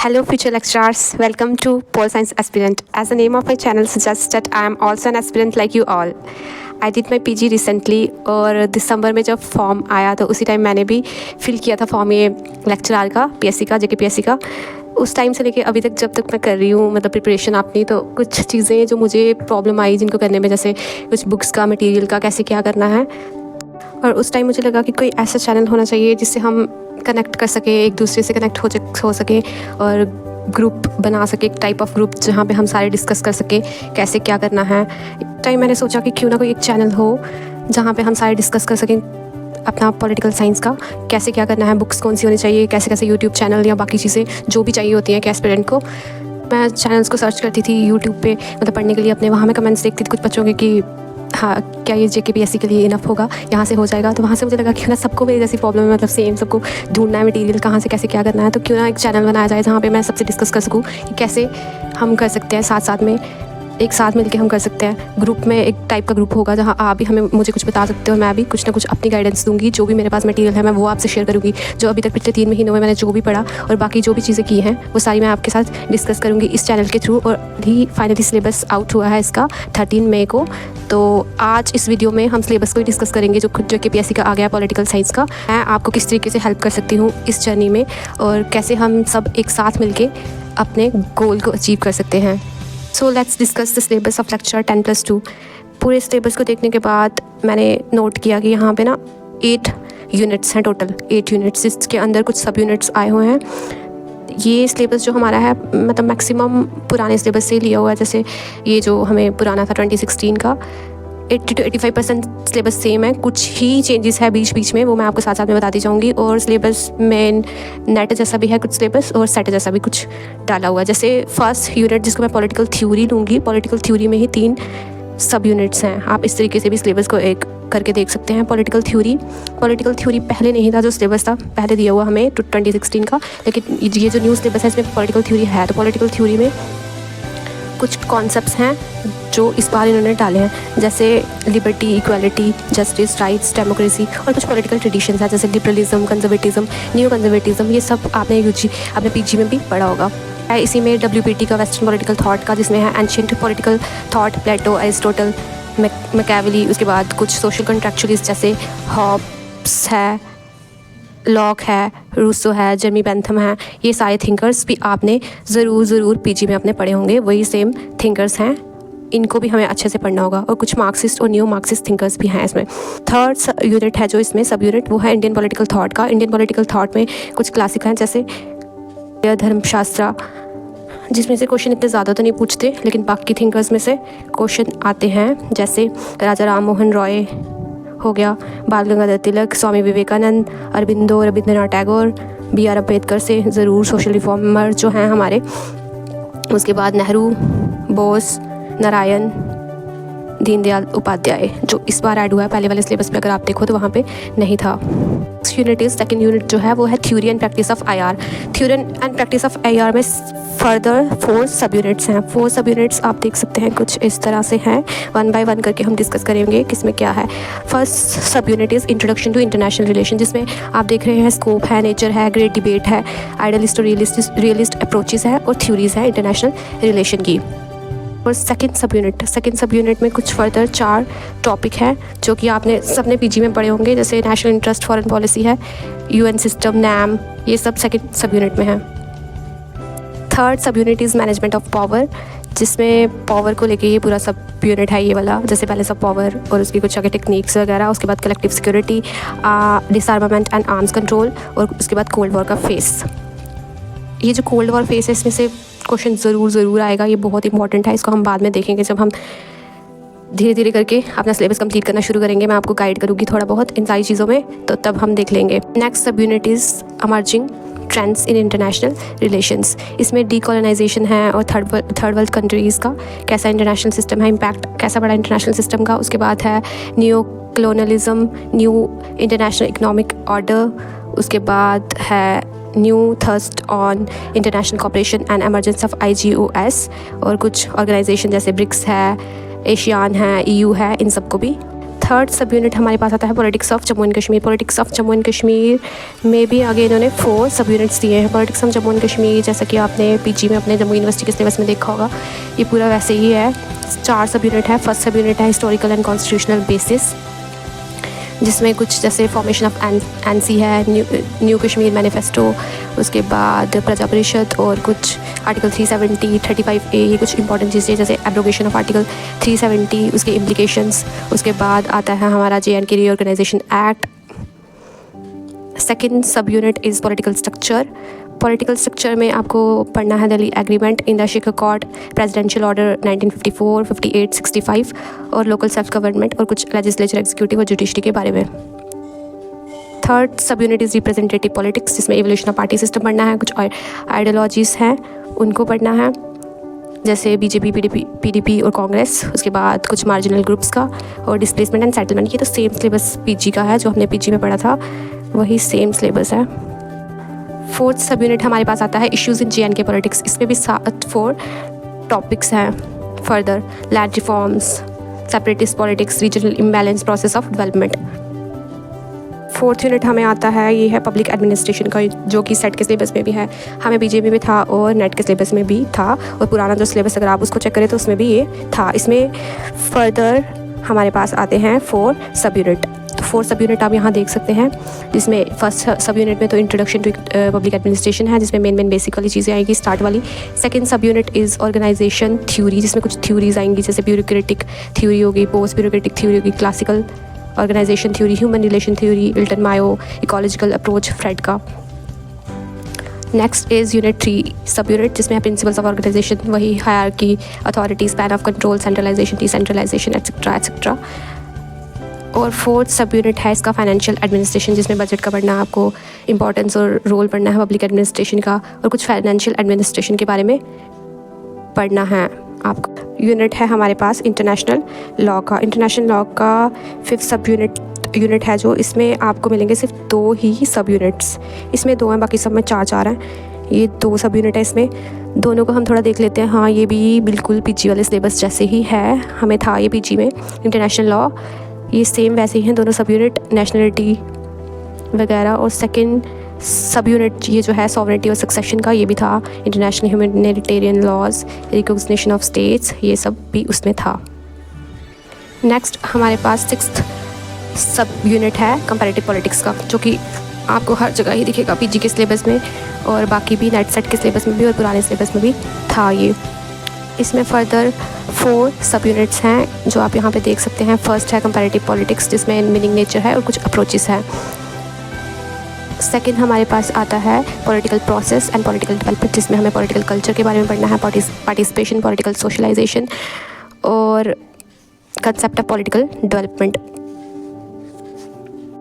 Hello, future lecturers. Welcome to Pole Science Aspirant. As the name of my channel suggests that I am also an aspirant like you all. I did my PG recently और दिसंबर में जब form आया तो उसी time मैंने भी fill किया था फॉर्म ये लेक्चरर का PSC का JKPSC का। उस टाइम से लेके अभी तक जब तक मैं कर रही हूँ मतलब प्रिपरेशन अपनी, तो कुछ चीज़ें जो मुझे प्रॉब्लम आई जिनको करने में, जैसे कुछ बुक्स का मटेरियल का कैसे क्या करना है। और उस टाइम मुझे लगा कि कोई ऐसा चैनल होना चाहिए जिससे हम कनेक्ट कर सके, एक दूसरे से कनेक्ट हो सके और ग्रुप बना सके, एक टाइप ऑफ ग्रुप जहाँ पे हम सारे डिस्कस कर सके कैसे क्या करना है। टाइम मैंने सोचा कि क्यों ना कोई एक चैनल हो जहाँ पे हम सारे डिस्कस कर सकें अपना पॉलिटिकल साइंस का कैसे क्या करना है, बुक्स कौन सी होनी चाहिए, कैसे कैसे यूट्यूब चैनल या बाकी चीज़ें जो भी चाहिए होती हैं एस्पिरेंट को। मैं चैनल्स को सर्च करती थी यूट्यूब पे मतलब पढ़ने के लिए अपने, वहाँ मैं कमेंट्स देखती थी कुछ बच्चों के कि हाँ क्या ये JKPSC के लिए इनफ होगा, यहाँ से हो जाएगा। तो वहाँ से मुझे लगा क्यों ना सबको मेरी जैसी प्रॉब्लम है, मतलब सेम सबको ढूंढना है मटेरियल कहाँ से कैसे क्या करना है, तो क्यों ना एक चैनल बनाया जाए जहाँ पे मैं सबसे डिस्कस कर सकूँ कि कैसे हम कर सकते हैं, साथ साथ में एक साथ मिलके हम कर सकते हैं। ग्रुप में एक टाइप का ग्रुप होगा जहाँ आप भी हमें मुझे कुछ बता सकते हो और मैं भी कुछ ना कुछ अपनी गाइडेंस दूंगी। जो भी मेरे पास मटेरियल है मैं वो आपसे शेयर करूँगी, जो अभी तक पिछले 3 महीनों में मैंने जो भी पढ़ा और बाकी जो भी चीज़ें की हैं वो सारी मैं आपके साथ डिस्कस करूँगी इस चैनल के थ्रू। और भी फाइनली सिलेबस आउट हुआ है इसका 13 मई को। तो आज इस वीडियो में हम सिलेबस को ही डिस्कस करेंगे जो JKPSC का आ गया पॉलिटिकल साइंस का। मैं आपको किस तरीके से हेल्प कर सकती हूँ इस जर्नी में और कैसे हम सब एक साथ मिलके अपने गोल को अचीव कर सकते हैं। So let's discuss the syllabus of lecture 10+2। पूरे सिलेबस को देखने के बाद मैंने नोट किया कि यहाँ पे ना 8 यूनिट्स हैं, टोटल 8 यूनिट्स, इसके अंदर कुछ सब यूनिट्स आए हुए हैं। ये सिलेबस जो हमारा है मतलब मैक्सिमम पुराने सिलेबस से लिया हुआ है। जैसे ये जो हमें पुराना था 2016 का 80 to 85% सिलेबस सेम है, कुछ ही चेंजेस है बीच बीच में, वो मैं आपको साथ साथ में बताती जाऊँगी। और सिलेबस में नेट जैसा भी है कुछ सिलेबस और सेट जैसा भी कुछ डाला हुआ है। जैसे फर्स्ट यूनिट जिसको मैं पॉलिटिकल थ्योरी लूँगी, पॉलिटिकल थ्योरी में ही 3 सब यूनिट्स हैं। आप इस तरीके से भी सिलेबस को एक करके देख सकते हैं। पॉलिटिकल थ्योरी पहले नहीं था, जो सिलेबस था पहले दिया हुआ हमें 2016 का, लेकिन ये जो न्यू सिलेबस है इसमें पॉलिटिकल थ्योरी है। तो पॉलिटिकल थ्योरी में कुछ कॉन्सेप्ट्स हैं जो इस बार इन्होंने डाले हैं, जैसे liberty, equality, justice, rights, democracy और कुछ पॉलिटिकल ट्रेडिशंस हैं जैसे लिबरलिज्म, कंजर्वेटिज्म, न्यू कंजर्वेटिज्म। ये सब आपने PG में भी पढ़ा होगा। इसी में WPT का वेस्टर्न पॉलिटिकल थॉट का, जिसमें है एंशिएंट पॉलिटिकल थॉट, प्लेटो, एरिस्टोटल, मैकियावेली। उसके बाद कुछ सोशल कॉन्ट्रैक्चुअलिस्ट जैसे हॉब्स है, लॉक है, रूसो है, जेमी बेंथम है। ये सारे थिंकर्स भी आपने ज़रूर PG में अपने पढ़े होंगे, वही सेम थिंकर्स हैं, इनको भी हमें अच्छे से पढ़ना होगा। और कुछ मार्क्सिस्ट और न्यू मार्क्सिस्ट थिंकर्स भी हैं इसमें। थर्ड यूनिट है जो इसमें सब यूनिट, वो है इंडियन पॉलिटिकल थॉट का। इंडियन पॉलिटिकल थॉट में कुछ क्लासिक हैं जैसे धर्मशास्त्र, जिसमें से क्वेश्चन इतने ज़्यादा तो नहीं पूछते, लेकिन बाकी थिंकर्स में से क्वेश्चन आते हैं। जैसे राजा राम मोहन रॉय हो गया, बाल गंगाधर तिलक, स्वामी विवेकानंद, अरबिंदो, रविंद्रनाथ टैगोर, BR अम्बेडकर से ज़रूर सोशल रिफॉर्मर जो हैं हमारे। उसके बाद नेहरू, बोस, नारायण, दीनदयाल उपाध्याय, जो इस बार ऐड हुआ है। पहले वाले सिलेबस में अगर आप देखो तो वहाँ पे नहीं था। सेकंड यूनिट जो है वो है theory and practice of IR। Theory and practice of IR में फर्दर 4 सब यूनिट्स हैं। 4 सब यूनिट्स आप देख सकते हैं कुछ इस तरह से हैं। 1 बाय 1 करके हम डिस्कस करेंगे किसमें क्या है। First sub unit is introduction to international relation, जिसमें आप देख रहे हैं स्कोप है, नेचर है, ग्रेट डिबेट है, आइडियलिस्ट और रियलिस्ट अप्रोचेस है और थ्योरीज है इंटरनेशनल रिलेशन की। और सेकंड सब यूनिट में कुछ फर्दर 4 टॉपिक हैं जो कि आपने सबने PG में पढ़े होंगे, जैसे नेशनल इंटरेस्ट, फॉरेन पॉलिसी है, UN सिस्टम, NAM, ये सब सेकंड सब यूनिट में है। थर्ड सब unit is management of power, जिसमें पावर को लेके ये पूरा सब यूनिट है ये वाला। जैसे पहले सब पावर और उसकी कुछ आगे टेक्निक्स वगैरह, उसके बाद collective security, डिसआर्मामेंट and arms control, और उसके बाद कोल्ड वॉर का फेस। ये जो कोल्ड वॉर फेस है इसमें से क्वेश्चन ज़रूर आएगा, ये बहुत इंपॉर्टेंट है। इसको हम बाद में देखेंगे जब हम धीरे धीरे करके अपना सिलेबस कंप्लीट करना शुरू करेंगे। मैं आपको गाइड करूँगी थोड़ा बहुत इन सारी चीज़ों में, तो तब हम देख लेंगे। नेक्स्ट सब unit is emerging trends in international relations. इसमें डीकोलोनाइजेशन है और थर्ड वर्ल्ड कंट्रीज़ का कैसा इंटरनेशनल सिस्टम है, इम्पैक्ट कैसा बड़ा इंटरनेशनल सिस्टम का। उसके बाद है new colonialism, new international economic order. उसके बाद है new thirst on international cooperation and emergence of IGOS, और कुछ ऑर्गेनाइजेशन जैसे ब्रिक्स है, एशियान है, EU है, इन सबको भी थर्ड सब यूनिट हमारे पास आता है politics of Jammu and Kashmir. Politics of Jammu and Kashmir में भी आगे इन्होंने 4 सब यूनिट्स दिए हैं। Politics of Jammu and Kashmir जैसा कि आपने पीजी में अपने जम्मू यूनिवर्सिटी के सिलेबस में देखा होगा, ये पूरा वैसे ही है। 4 सब यूनिट है। फर्स्ट सब यूनिट है हिस्टोरिकल एंड कॉन्स्टिट्यूशनल बेसिस, जिसमें कुछ जैसे फॉर्मेशन ऑफ एनसी है, न्यू कश्मीर मैनिफेस्टो, उसके बाद प्रजा परिषद और कुछ आर्टिकल 370, 35A, ये कुछ इंपॉर्टेंट चीज़ें जैसे एब्रोगेशन ऑफ आर्टिकल 370, उसके इम्प्लीकेशंस। उसके बाद आता है हमारा JNK reorganisation act. Second sub unit is political structure. Political structure में आपको पढ़ना है Delhi agreement, Indira Sheikh accord, presidential order 1954, 58, 65 और लोकल सेल्फ गवर्नमेंट और कुछ लेजिस्लेचर, एग्जीक्यूटिव और जुडिशरी के बारे में। थर्ड सब यूनिट इज़ रिप्रेजेंटेटिव पॉलिटिक्स, जिसमें एवोल्यूशन ऑफ पार्टी सिस्टम पढ़ना है, कुछ आइडियोलॉजीज़ हैं उनको पढ़ना है जैसे बीजेपी, PDP और कांग्रेस। उसके बाद कुछ मार्जिनल ग्रुप्स का और डिस्प्लेसमेंट एंड सेटलमेंट। ये तो सेम सिलेबस पीजी का है, जो हमने पीजी में पढ़ा था वही सेम सिलेबस है। फोर्थ सब यूनिट हमारे पास आता है इश्यूज़ इन JNK पॉलिटिक्स। इसमें भी 4 टॉपिक्स हैं। Further land reforms, separatist politics, regional imbalance, process of development. Fourth unit हमें आता है, ये है पब्लिक एडमिनिस्ट्रेशन का, जो कि सेट के सिलेबस में भी है, हमें BJP में था और नेट के सिलेबस में भी था, और पुराना जो सिलेबस अगर आप उसको चेक करें तो उसमें भी ये था। इसमें फर्दर हमारे पास आते हैं 4 सब यूनिट। तो 4 सब यूनिट आप यहाँ देख सकते हैं, जिसमें फर्स्ट सब यूनिट में तो इंट्रोडक्शन टू पब्लिक एडमिनिस्ट्रेशन है, जिसमें मेन बेसिक वाली चीज़ें आएंगी स्टार्ट वाली। Second sub unit is organisation theory, जिसमें कुछ थ्योरीज आएंगी जैसे ब्यूरोक्रेटिक थ्योरी होगी, पोस्ट ब्यूरोक्रेटिक थ्योरी होगी, classical organisation theory, human relation theory, Elton Mayo, ecological approach Fred का। Next is unit 3 sub unit, जिसमें है प्रिंसिपल्स ऑफ ऑर्गेनाइजेशन, वही hierarchy, authority, span of control, centralisation, decentralisation et cetera et cetera. और fourth sub unit है इसका financial administration, जिसमें budget का पढ़ना है आपको, इंपॉर्टेंस और रोल पढ़ना है पब्लिक एडमिनिस्ट्रेशन का, और कुछ फाइनेंशियल एडमिनिस्ट्रेशन के बारे में पढ़ना है आपको। यूनिट है हमारे पास इंटरनेशनल लॉ का। इंटरनेशनल लॉ का 5th सब यूनिट है जो, इसमें आपको मिलेंगे सिर्फ 2 ही सब यूनिट्स। इसमें 2 हैं, बाकी सब में 4 हैं। ये 2 सब यूनिट है, इसमें दोनों को हम थोड़ा देख लेते हैं। हाँ, ये भी बिल्कुल पीजी वाले सिलेबस जैसे ही है, हमें था ये पीजी में। इंटरनेशनल लॉ ये सेम वैसे ही हैं दोनों सब यूनिट, नेशनलिटी वगैरह। और सेकंड सब यूनिट ये जो है सॉवरेनिटी और सक्सेशन का, ये भी था। International humanitarian laws, recognition of states, ये सब भी उसमें था। नेक्स्ट हमारे पास 6th सब यूनिट है कंपैरेटिव पॉलिटिक्स का, जो कि आपको हर जगह ही दिखेगा पीजी के सिलेबस में, और बाकी भी नेट सेट के सिलेबस में भी और पुराने सिलेबस में भी था ये। इसमें फर्दर 4 सब यूनिट्स हैं जो आप यहाँ पे देख सकते हैं। फर्स्ट है कंपैरेटिव पॉलिटिक्स, जिसमें मीनिंग नेचर है और कुछ अप्रोचेस हैं। सेकंड हमारे पास आता है political process and political development, जिसमें हमें पॉलिटिकल कल्चर के बारे में पढ़ना है, पार्टिसिपेशन, पॉलिटिकल सोशलाइजेशन और concept of political development.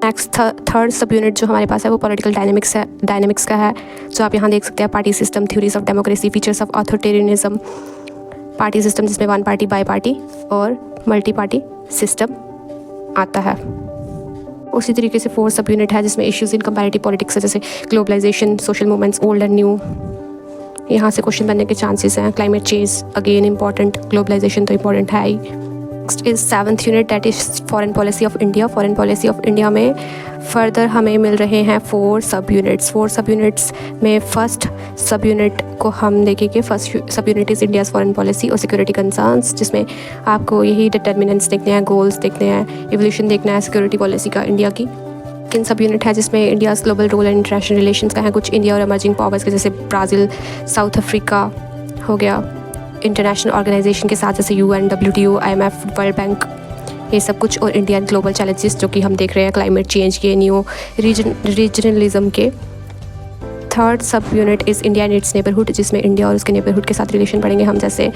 Next third सब यूनिट जो हमारे पास है वो पॉलिटिकल डायनेमिक्स का है, जो आप यहाँ देख सकते हैं। Party system, theories of democracy, features of authoritarianism, party system जिसमें 1 पार्टी, बाई पार्टी और मल्टी पार्टी सिस्टम आता है। उसी तरीके से 4 सब यूनिट है जिसमें इश्यूज़ इन कंपैरेटिव पॉलिटिक्स जैसे globalisation, social movements, old and new, यहाँ से क्वेश्चन बनने के चांसेस हैं। Climate change again important, globalisation तो इंपॉर्टेंट है ही। Next is 7th unit, that is foreign policy of India. Foreign policy of India में फर्दर हमें मिल रहे हैं 4 सब यूनिट्स। 4 सब यूनिट्स में फर्स्ट सब यूनिट को हम देखेंगे। First sub unit is India's foreign policy और सिक्योरिटी कंसर्न्स, जिसमें आपको यही डिटर्मिनेंट्स देखने हैं, गोल्स देखने हैं, एवोल्यूशन देखना है सिक्योरिटी पॉलिसी का इंडिया की। सेकंड सब यूनिट है जिसमें India's global role and international relations का है, कुछ इंडिया और एमर्जिंग पावर्स के जैसे ब्राज़ील, साउथ अफ्रीका हो गया, इंटरनेशनल ऑर्गेनाइजेशन के साथ जैसे UN, WTO, IMF, world bank, ये सब कुछ, और इंडियन ग्लोबल चैलेंजेस जो कि हम देख रहे हैं क्लाइमेट चेंज के, न्यू रीजनलिज्म के। थर्ड सब unit is India and it's neighbourhood, जिसमें इंडिया और उसके नेबरहुड के साथ रिलेशन पढ़ेंगे हम, जैसे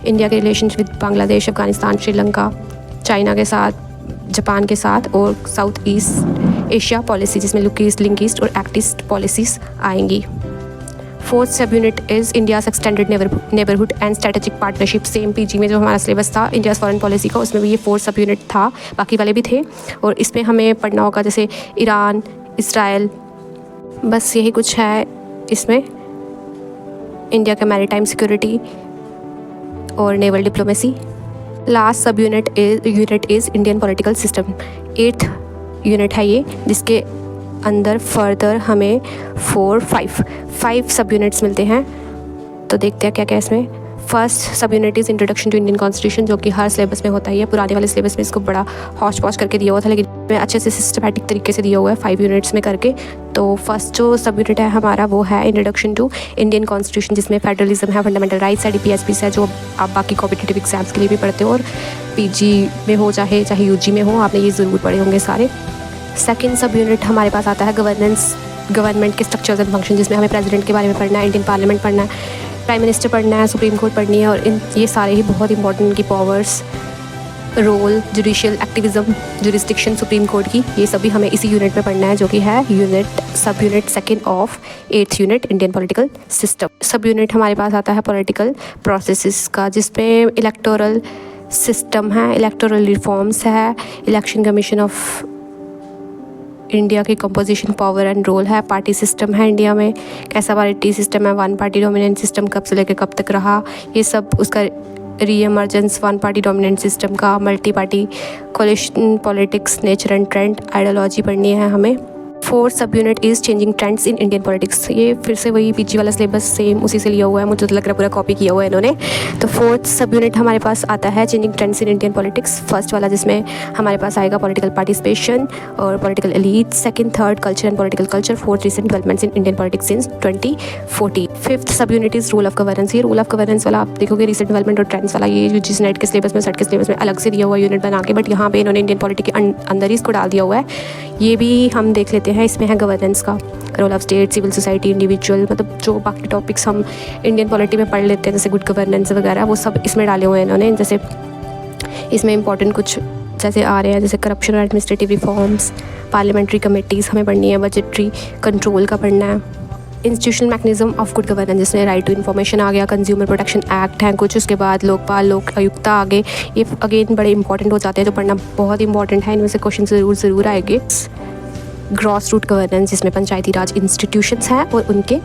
इंडिया के relation with Bangladesh, Afghanistan, Sri Lanka, China के साथ, जापान के साथ, और साउथ ईस्ट एशिया पॉलिसी जिसमें लुक ईस्ट, लिंक ईस्ट और एक्ट ईस्ट पॉलिसीज़ आएंगी। Fourth sub unit is India's extended neighbourhood and strategic partnership. Same PG में जो हमारा सिलेबस था इंडियाज़ फॉरेन पॉलिसी का, उसमें भी ये 4 सब यूनिट था, बाकी वाले भी थे। और इसमें हमें पढ़ना होगा जैसे ईरान, इसराइल, बस यही कुछ है इसमें। इंडिया का मैरीटाइम सिक्योरिटी और नेवल डिप्लोमेसी, लास्ट सब unit is Indian political system. 8th unit है ये, जिसके अंदर फर्दर हमें 5 सब यूनिट्स मिलते हैं। तो देखते हैं क्या क्या इसमें। First sub unit is introduction to Indian constitution, जो कि हर सिलेबस में होता ही है। पुराने वाले सिलेबस में इसको बड़ा हौच पौच करके दिया हुआ था, लेकिन मैं अच्छे से सिस्टमैटिक तरीके से दिया हुआ है 5 यूनिट्स में करके। तो फर्स्ट जो सब यूनिट है हमारा वो है इंट्रोडक्शन टू इंडियन कॉन्स्टिट्यूशन, जिसमें फेडरलिज्म है, फंडामेंटल राइट्स है, DPSP है, जो आप बाकी कॉम्पिटिटिव एग्जाम्स के लिए भी पढ़ते हो, और PG में हो चाहे UG में हो, आपने ये ज़रूर पढ़े होंगे सारे। सेकेंड सब यूनिट हमारे पास आता है गवर्नमेंट के स्ट्रक्चर्स एंड फंक्शन, जिसमें हमें प्रेसिडेंट के बारे में पढ़ना है, इंडियन पार्लियामेंट पढ़ना है, प्राइम मिनिस्टर पढ़ना है, सुप्रीम कोर्ट पढ़नी है, और ये सारे ही बहुत इंपॉर्टेंट इनकी powers, role, judicial activism, jurisdiction supreme court की, ये सभी हमें इसी यूनिट में पढ़ना है, जो कि है सब unit second of 8th unit Indian political system. सब यूनिट हमारे पास आता है पॉलिटिकल प्रोसेसेस का, जिसमें इलेक्टोरल सिस्टम है, इलेक्टोरल रिफॉर्म्स है, इलेक्शन कमीशन ऑफ इंडिया की कंपोजिशन, पावर एंड रोल है, पार्टी सिस्टम है इंडिया में, कैसा पार्टी सिस्टम है, 1 पार्टी डोमिनेंट सिस्टम कब से लेकर कब तक रहा, ये सब, उसका reemergence 1 party dominant system का, multi party coalition politics, nature and trend, ideology पढ़नी है हमें। 4th sub unit is changing trends in Indian politics. ये फिर से वही PG वाला सिलेबस सेम उसी से लिया हुआ है, मुझे तो लग रहा है पूरा कॉपी किया हुआ है इन्होंने। तो 4th सब यूनिट हमारे पास आता है changing trends in Indian politics, first वाला, जिसमें हमारे पास आएगा पॉलिटिकल पार्टिसिपेशन और political elite, second third culture and political culture, 4th recent developments in Indian politics since 2014। 5th sub unit is rule of governance. ये rule of governance वाला आप देखोगे recent development और ट्रेंड्स वाला, ये UG नेट के syllabus में, set के सिलेबस में अलग से दिया हुआ यूनिट बना के, बट यहाँ पे इन्होंने इंडियन पॉलिटिक्स के अंदर ही इसको डाल दिया हुआ है। ये भी हम देख लेते हैं। इसमें है गवर्नेंस का, role of state, civil society, individual, मतलब जो बाकी टॉपिक्स हम इंडियन पॉलिटी में पढ़ लेते हैं, जैसे गुड गवर्नेंस वगैरह, वो सब इसमें डाले हुए हैं इन्होंने। जैसे इसमें इंपॉर्टेंट कुछ जैसे आ रहे हैं, जैसे करप्शन और एडमिनिस्ट्रेटिव रिफॉर्म्स, पार्लियामेंट्री कमेटीज़ हमें पढ़नी है, बजटरी कंट्रोल का पढ़ना है, institutional mechanism of good governance, जिसमें राइट टू इन्फॉर्मेशन आ गया, कंज्यूमर प्रोटेक्शन एक्ट हैं कुछ, उसके बाद लोकपाल, लोक आयुक्ता आगे, ये अगेन बड़े इंपॉर्टेंट हो जाते हैं, जो पढ़ना बहुत इंपॉर्टेंट है, इनमें से क्वेश्चन ज़रूर आएंगे। ग्रॉस रूट गवर्नेंस, जिसमें पंचायती राज इंस्टीट्यूशंस हैं और उनके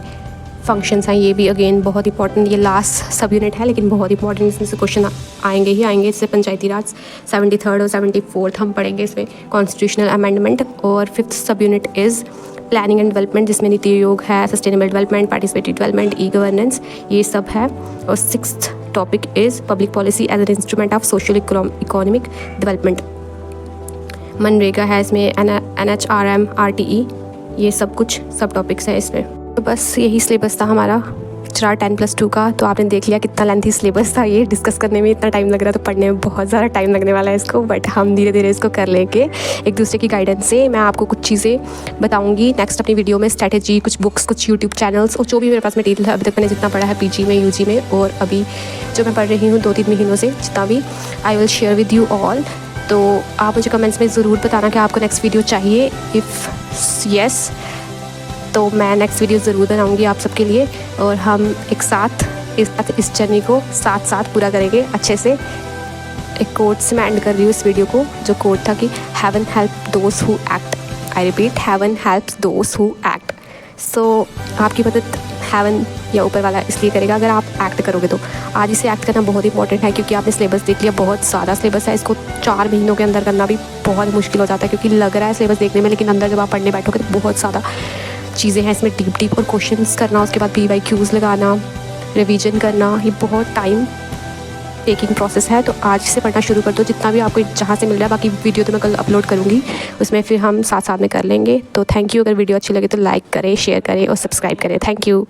फंक्शंस हैं, ये भी अगेन बहुत इंपॉर्टेंट, ये लास्ट सब यूनिट है लेकिन बहुत इंपॉर्टेंट, इसमें से क्वेश्चन आएंगे ही आएंगे। इससे पंचायती राज 73rd और 74th हम पढ़ेंगे, इसमें कॉन्स्टिट्यूशनल अमेंडमेंट। और 5th sub unit is planning and development, जिसमें नीति आयोग है, sustainable development, participatory development, e governance, ये सब है। और 6th topic is public policy as an instrument of social economic development, मनरेगा है इसमें, NHRM, RTE, ये सब कुछ सब टॉपिक्स हैं इसमें। तो बस यही सिलेबस था हमारा 10+2 का। तो आपने देख लिया कितना लेंथी सिलेबस था, ये डिस्कस करने में इतना टाइम लग रहा, तो पढ़ने में बहुत ज़्यादा टाइम लगने वाला है इसको, बट हम धीरे धीरे इसको कर लेंगे एक दूसरे की गाइडेंस से। मैं आपको कुछ चीज़ें बताऊंगी नेक्स्ट अपनी वीडियो में, स्ट्रैटेजी, कुछ बुक्स, कुछ यूट्यूब चैनल्स, और जो भी मेरे पास मटीरियल है अभी तक मैंने जितना पढ़ा है PG में, UG में, और अभी जो मैं पढ़ रही हूँ 2-3 महीनों से, जितना भी, I will share with you all. तो आप मुझे कमेंट्स में ज़रूर बताना कि आपको नेक्स्ट वीडियो चाहिए। इफ़ येस, तो मैं नेक्स्ट वीडियो ज़रूर बनाऊंगी आप सबके लिए, और हम एक साथ इस जर्नी को साथ पूरा करेंगे अच्छे से। एक कोट से मैं एंड कर रही हूँ इस वीडियो को, जो कोट था कि heaven help those who act. I repeat, heaven helps those who act. So आपकी मदद हेवन या ऊपर वाला इसलिए करेगा अगर आप एक्ट करोगे। तो आज इसे एक्ट करना बहुत इंपॉर्टेंट है, क्योंकि आपने सिलेबस देख लिया, बहुत सारा सिलेबस है, इसको 4 महीनों के अंदर करना भी बहुत मुश्किल हो जाता है, क्योंकि लग रहा है सिलेबस देखने में, लेकिन अंदर जब आप पढ़ने बैठोगे तो बहुत ज़्यादा चीज़ें हैं इसमें, डीप और क्वेश्चंस करना, उसके बाद PYQs लगाना, रिवीजन करना, ये बहुत टाइम टेकिंग प्रोसेस है। तो आज से पढ़ना शुरू कर दो, जितना भी आपको जहाँ से मिल रहा है। बाकी वीडियो तो मैं कल अपलोड करूँगी, उसमें फिर हम साथ में कर लेंगे। तो थैंक यू। अगर वीडियो अच्छी लगे तो लाइक करें, शेयर करें और सब्सक्राइब करें। Thank you.